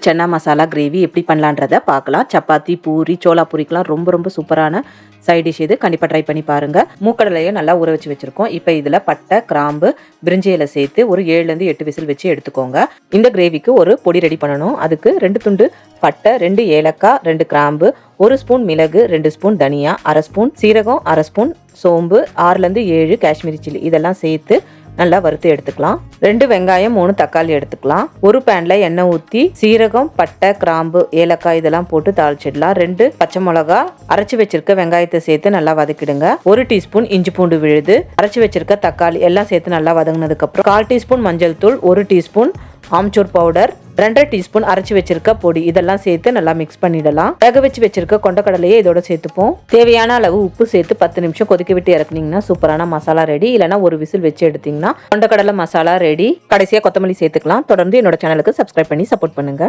Chana masala gravy எப்படி பண்ணலான்றதை பார்க்கலாம். சப்பாத்தி, பூரி, சோளா பூரிக்கெலாம் ரொம்ப சூப்பரான சைட் டிஷ் இது. கண்டிப்பாக ட்ரை பண்ணி பாருங்கள். மூக்கடலையை நல்லா ஊற வச்சு வச்சுருக்கோம். இப்போ இதில் பட்டை, கிராம்பு, பிரிஞ்சி இலை சேர்த்து ஒரு 7லேருந்து 8 விசில் வச்சு எடுத்துக்கோங்க. இந்த கிரேவிக்கு ஒரு பொடி ரெடி பண்ணணும். அதுக்கு 2 துண்டு பட்டை, 2 ஏலக்காய், 2 கிராம்பு, 1 ஸ்பூன் மிளகு, 2 ஸ்பூன் தனியா, 1/2 ஸ்பூன் சீரகம், 1/2 ஸ்பூன் சோம்பு, 6லேருந்து 7 காஷ்மீரி சில்லி இதெல்லாம் சேர்த்து நல்லா வறுத்து எடுத்துக்கலாம். 2 வெங்காயம், 3 தக்காளி எடுத்துக்கலாம். ஒரு பேன்ல எண்ணெய் ஊற்றி சீரகம், பட்டை, கிராம்பு, ஏலக்காய் இதெல்லாம் போட்டு தாளிச்சிடலாம். 2 பச்சை மிளகா, அரைச்சி வச்சிருக்க வெங்காயத்தை சேர்த்து நல்லா வதக்கிடுங்க. 1 டீஸ்பூன் இஞ்சி பூண்டு விழுது, அரைச்சி வச்சிருக்க தக்காளி எல்லாம் சேர்த்து நல்லா வதங்கினதுக்கு அப்புறம் 1/4 டீஸ்பூன் மஞ்சள் தூள், 1 டீஸ்பூன் ஆம்ச்சூர் பவுடர், 2 டீஸ்பூன் அரைச்சி வச்சிருக்க பொடி இதெல்லாம் சேர்த்து நல்லா மிக்ஸ் பண்ணிடலாம். வேக வச்சு வச்சிருக்க கொண்டக்கடலையே இதோட சேர்த்துப்போம். தேவையான அளவு உப்பு சேர்த்து 10 நிமிஷம் கொதிக்க விட்டு இறக்குனீங்கன்னா சூப்பரான மசாலா ரெடி. இல்லைனா ஒரு விசில் வச்சு எடுத்தீங்கன்னா கொண்டக்கடலை மசாலா ரெடி. கடைசியாக கொத்தமல்லி சேர்த்துக்கலாம். தொடர்ந்து என்னோட சேனலுக்கு சப்ஸ்கிரைப் பண்ணி சப்போர்ட் பண்ணுங்க.